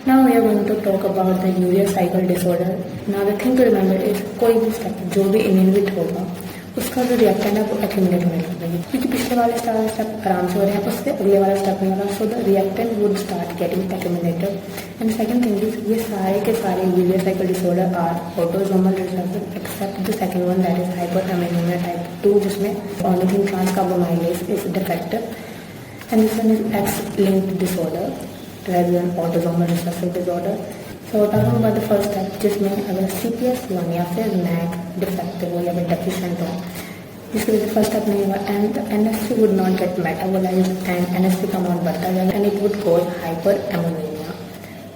Now we are going to talk about the urea cycle disorder. Now the thing to remember is कोई भी step जो भी inhibit होगा उसका जो रिएक्टेंट है वो एक्यूमुलेट होने लगेगी, क्योंकि पिछले वाले स्टेप आराम से हो रहे हैं, उससे अगले वाला स्टेप नहीं होगा, so the reactant would start getting accumulated. And second thing is ये सारे के सारे urea cycle disorder are autosomal recessive except the second one that is hyperammonemia type 2, जिसमें ornithine transcarbamylase is defective, and this one is X linked disorder rather than autosomal recessive disorder. So talking about the first step, जिसमें अगर CPS1 या फिर NAG defective हो या फिर deficient हो, जिसकी वजह से फर्स्ट स्टेप नहीं हुआ and NSP would not get metabolized and NSP का अमाउंट बढ़ता जाएगा and it would cause hyperammonemia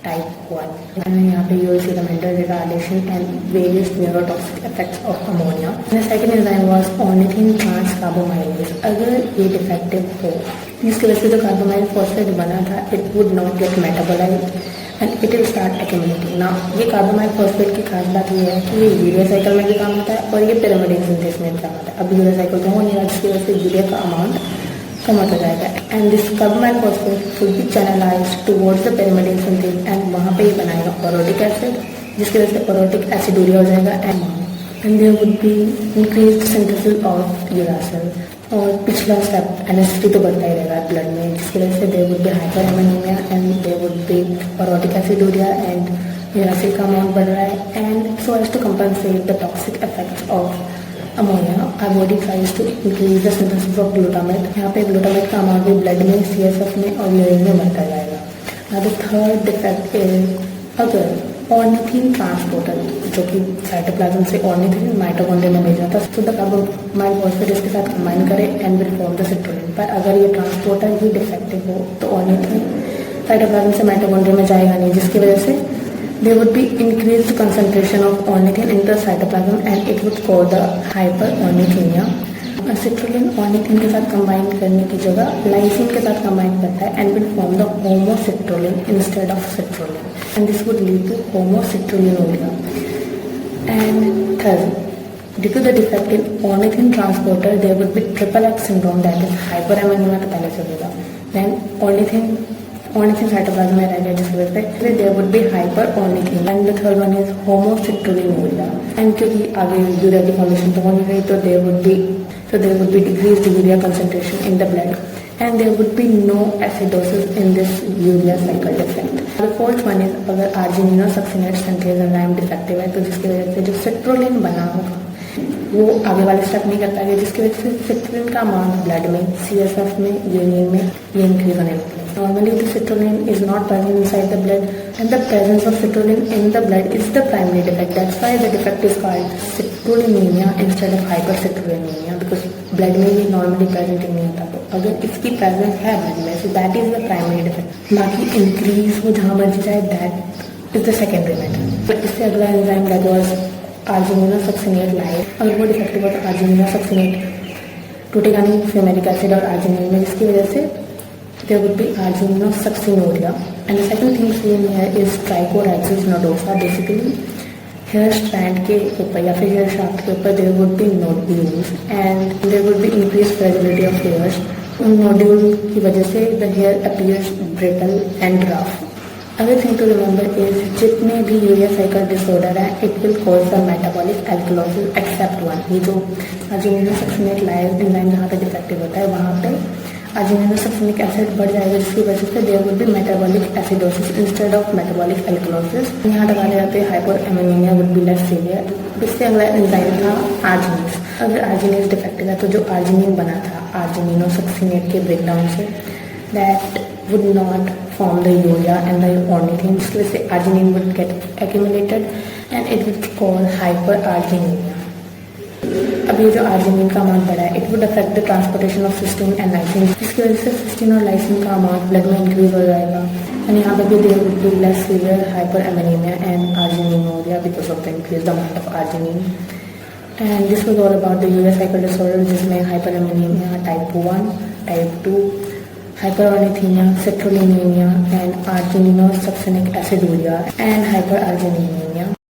type 1. And यहाँ पे you will see the mental retardation and various neurotoxic effects of ammonia. And the second enzyme was ornithine transcarbamylase. अगर ये defective हो जिसकी वजह से जो कार्बोमाइल फॉस्फेट बना था it would not get metabolize and it will start accumulating. ना ये कार्बोमाइल फॉस्फेट की खास बात ये है कि ये यूरिया साइकिल में भी काम होता है और ये पिरामिडिन सिंथेसिस में भी काम होता है। अब यूरिया साइकिल तो हो नहीं रहा, जिसकी वजह से यूरिया का अमाउंट कम होता जाएगा and this carbamoyl phosphate will be channelised towards the pyrimidine synthesis and वहाँ पे ही बनाएगा ओरोटिक एसिड, जिसकी वजह से ओरोटिक एसिडूरिया हो जाएगा and there would be increased synthesis of uracil. और पिछला स्टेप NSP तो बढ़ता ही रहेगा ब्लड में, जिसकी वजह से there would be hyperammonemia and there would be orotic aciduria and uracil का अमाउंट बढ़ रहा है and so as to compensate the toxic effects of ammonia our body tries to increase the synthesis of glutamate. यहाँ पे glutamate का amount भी blood में, CSF में और यूरिन में बढ़ता जाएगा। Now the third defect is अगर ऑर्निथिन ट्रांसपोर्टर जो कि साइटोप्लाज्म से ऑर्निथिन माइटोकॉन्ड्रिया में भेजा था, तो द कार्बोमाइल फॉस्फेट इसके साथ कंबाइन करे and will form the citrulline. पर अगर ये ट्रांसपोर्टर ही डिफेक्टिव हो तो ऑर्निथिन साइटोप्लाज्म से माइटोकॉन्ड्रिया में जाएगा नहीं, जिसकी वजह से there would be increased concentration of ornithine in the cytoplasm and it would cause the hyperornithinemia. Citrulline ornithine के साथ कंबाइन करने की जगह लाइसिन के साथ कंबाइन करता है and will form the homocitrulline instead of citrulline and this would lead to homocitrullinuria. And third, due to the defect in ornithine transporter, there would be triple X syndrome, that is hyperammonemia तो पहले से होगा, then ornithine cytoplasm में रह गया जिसकी वजह से there would be hyperornithine, and the third one is homocitrullinuria. And क्योंकि आगे यूरिया की फॉर्मेशन तो हो नहीं रही, तो there would be decreased urea concentration in the blood and there would be no acidosis in this urea cycle defect. The fourth one is अगर argininosuccinate synthase enzyme defective है तो जिसकी वजह से जो सिट्रोलिन बना होगा वो आगे वाले स्टेप नहीं कर पाएगा, जिसकी वजह से सिट्रोलिन का अमाउंट ब्लड में, CSF में, यूरिन में ये इंक्रीज होने लगता है। Normally the citrulline is not present inside the blood and the presence of citrulline in the blood is the primary defect. That's why the defect is called citrullinemia instead of hypercitrullinemia, because blood में ये normally present नहीं होता। तो अगर इसकी presence है blood में, so that is the primary defect। बाकी increase हो जहाँ मर्जी जाए, that is the secondary matter। तो इससे अगला enzyme that was argininosuccinate live, अगर वो डिफेक्टिव हो तो argininosuccinate टूटेगा नहीं फ्यूमेरिक एसिड और arginine में, जिसकी वजह से there would be argininosuccinuria. And the second thing seen here is trichorhexis nodosa. Basically hair strand के ऊपर या फिर hair shaft के ऊपर there would be nodules and there would be increased fragility of hairs. उन nodule की वजह से the hair appears brittle and rough. Other thing to remember is जितने भी यूरिया साइकिल डिसऑर्डर है it will cause the metabolic alkalosis except one। ये जो argininosuccinate live enzyme जहाँ पे डिफेक्टिव होता है वहाँ पे argininosuccinic acid बढ़ जाएगा, जिसकी वजह से there would be metabolic acidosis instead of metabolic alkalosis। यहाँ लगाने जाते हैं hyperammonemia would be less severe। इससे अगला एंजाइम था arginase। अगर arginase डिफेक्टिव है तो जो arginine बना था argininosuccinate के ब्रेकडाउन से that would not form the urea and the ornithine, जिसकी वजह से arginine would get accumulated and it would cause hyperarginemia। अब ये जो आर्जिनिन का अमाउंट बढ़ा है it would affect the transportation of cystine and lysine, जिसकी वजह से सिस्टीन और लाइसिन का अमाउंट ब्लड में इंक्रीज हो जाएगा एंड यहाँ पे भी there would be less severe hyperammonemia and argininuria because of the increase amount of arginine. And this was all about the urea cycle disorder, जिसमें hyperammonemia type 1, type 2, hyperornithemia, citrullinemia and argininosuccinic aciduria and hyperarginemia।